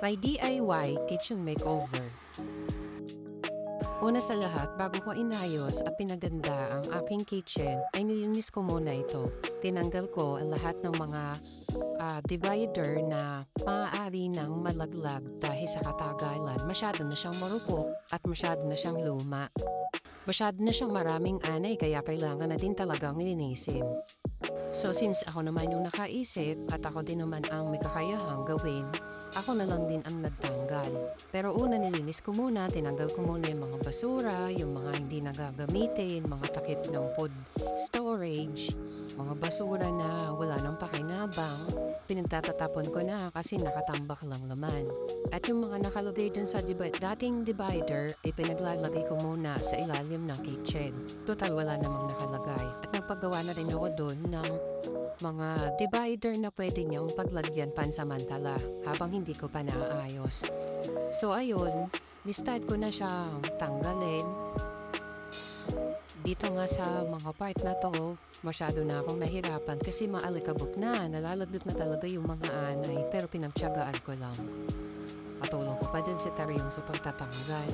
My DIY kitchen makeover. Una sa lahat, bago ko inayos at pinaganda ang aking kitchen, ay nilinis ko muna ito. Tinanggal ko ang lahat ng mga divider na maaari nang malaglag dahil sa katagalan. Masyado na siyang marupok at masyado na siyang luma. Masyado na siyang maraming anay kaya kailangan na din talagang linisin. So since ako naman yung nakaisip at ako din naman ang may kakayahang gawin, ako na lang din ang nagtanggal. Pero una nilinis ko muna, tinanggal ko muna yung mga basura, yung mga hindi nagagamitin, mga takip ng food storage, mga basura na wala nang pakinabang, pinagtatatapon ko na kasi nakatambak lang naman. At yung mga nakalagay dun sa dating divider, ay pinaglalagay ko muna sa ilalim ng kitchen. Total wala namang nakalagay. At nagpagawa na rin ako dun ng mga divider na pwede niyang paglagyan pansamantala habang hindi ko pa naayos. So ayun, ni-start ko na siyang tanggalin. Dito nga sa mga part na to, masyado na akong nahirapan kasi maalikabok na, nalalagnat na talaga yung mga anay, pero pinagtiyagaan ko lang. Patulong ko pa din si Taryong sa pagtatanggal.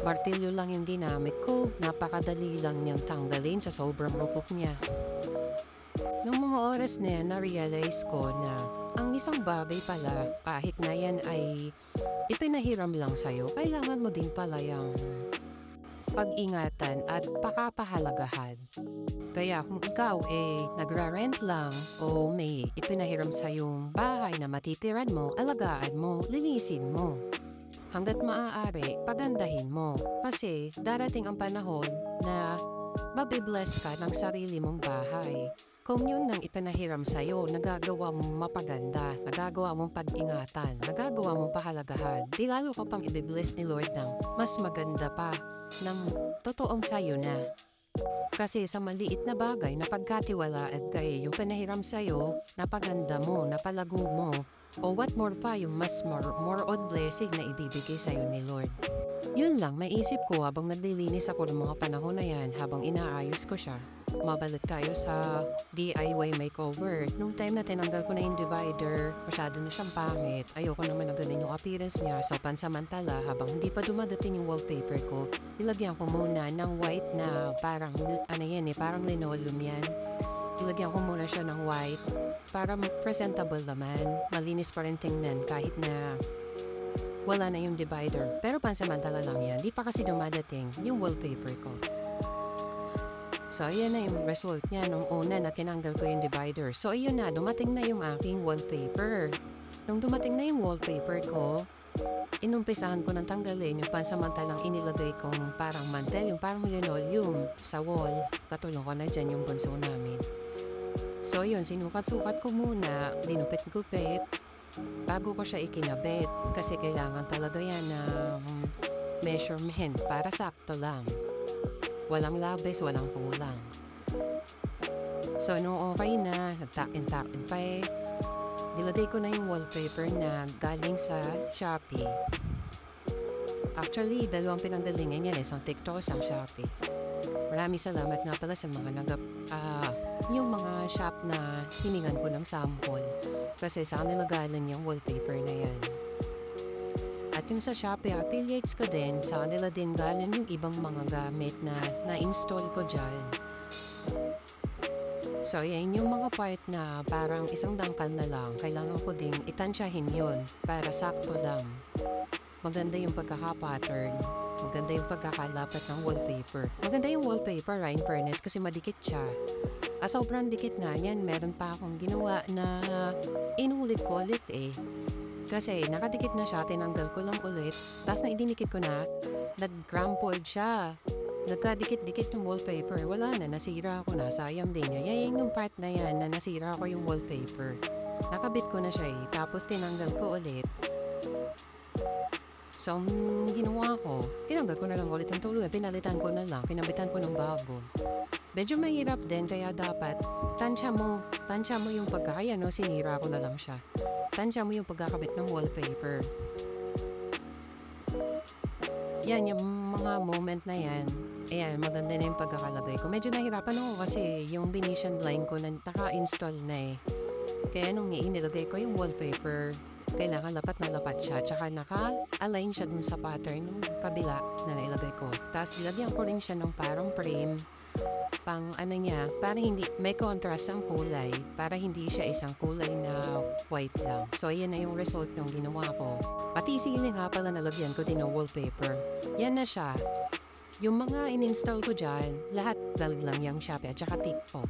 Martilyo lang yung ginamit ko, napakadali lang niyang tanggalin sa sobrang rupok niya. Nung mga oras na yan, na-realize ko na ang isang bagay pala, kahit na yan ay ipinahiram lang sa'yo, kailangan mo din pala yung pag-ingatan at pakapahalagahan. Kaya kung ikaw nagra-rent lang o may ipinahiram sa'yong bahay na matitiran mo, alagaan mo, linisin mo. Hanggat maaari, pagandahin mo. Kasi darating ang panahon na mabibless ka ng sarili mong bahay. Kung yun nang ipinahiram sa'yo, nagagawa mong mapaganda, nagagawa mong pag-ingatan, nagagawa mong pahalagahan, di lalo ka pang ibibless ni Lord ng mas maganda pa ng totoong sa'yo na. Kasi sa maliit na bagay na pagkatiwalaan kay yung pinahiram sa'yo, napaganda mo, napalago mo, o what more pa yung mas more on blessing na ibibigay sa'yo ni Lord. Yun lang, maisip ko habang naglilinis ako ng mga panahon na yan, habang inaayos ko siya. Mabalik tayo sa DIY makeover. Nung time na tinanggal ko na yung divider, masyado na siyang pangit. Ayoko naman na ganun yung appearance niya. So pansamantala, habang hindi pa dumadating yung wallpaper ko, nilagyan ko muna ng white na parang, parang linoleum yan. Nilagyan ko muna siya ng white para presentable naman. Malinis pa rin tingnan kahit na wala na yung divider. Pero pansamantala lang yan. Di pa kasi dumadating yung wallpaper ko. So, ayan na yung result niya nung una na tinanggal ko yung divider. So, ayun na, dumating na yung aking wallpaper. Nung dumating na yung wallpaper ko, inumpisahan ko ng tanggalin yung pansamantalang inilagay kong parang mantel, yung parang linoleum sa wall. Katulong ko na dyan yung bunso namin. So, yun, sinukat-sukat ko muna, dinupit-gupit, bago ko siya ikinabit. Kasi kailangan talaga yan ng measurement para sakto lang. Walang labis, walang kulang. So, nung okay na, nagtakin-takin pa nilagay ko na yung wallpaper na galing sa Shopee. Actually, dalawang pinanggalingan yan, isang TikTok, isang Shopee. Maraming salamat nga pala sa mga yung mga shop na hiningan ko ng sample. Kasi sa kanila galing yung wallpaper na yan. At yung sa Shopee, affiliates ko din, sa kanila din galing yung ibang mga gamit na na-install ko dyan. So, yan yung mga part na parang isang dangkal na lang. Kailangan ko ding itansyahin yun para sakto lang. Maganda yung pagkaka-pattern. Maganda yung pagkakalapat ng wallpaper. Maganda yung wallpaper, in fairness, kasi madikit siya. Sobrang dikit nga yan, meron pa akong ginawa na inulit ko ulit Kasi nakadikit na siya, tinanggal ko lang ulit, tapos na idinikit ko na, nag-crumpled siya. Nagkadikit-dikit yung wallpaper, wala na, nasira ako na, sayang din niya. Yan yung part na yan na nasira ko yung wallpaper. Nakabit ko na siya tapos tinanggal ko ulit. So, ginawa ko, tinanggal ko na lang ulit yung tuluyan, pinalitan ko na lang, pinabitan ko ng bago. Medyo mahirap din, kaya dapat, tansya mo yung pagkakaya, no, sinira ko na lang siya. Tansya mo yung pagkakabit ng wallpaper. Yan, yung mga moment na yan, ayan, maganda na yung pagkakalagay ko. Medyo nahirapan ako kasi yung Venetian blind ko na naka-install na Kaya nung inilagay ko yung wallpaper, kailangan lapat na lapat siya. Tsaka naka-align siya dun sa pattern ng kabila na nailagay ko. Tapos nilagyan ko rin siya ng parang frame pang ano niya, para hindi may contrast ang kulay, para hindi siya isang kulay na white lang. So ayan na yung result ng ginawa ko. Pati ceiling nga pala nalagyan ko din ng wallpaper. Yan na siya. Yung mga in-install ko dyan, lahat lang yung Shopee at saka TikTok.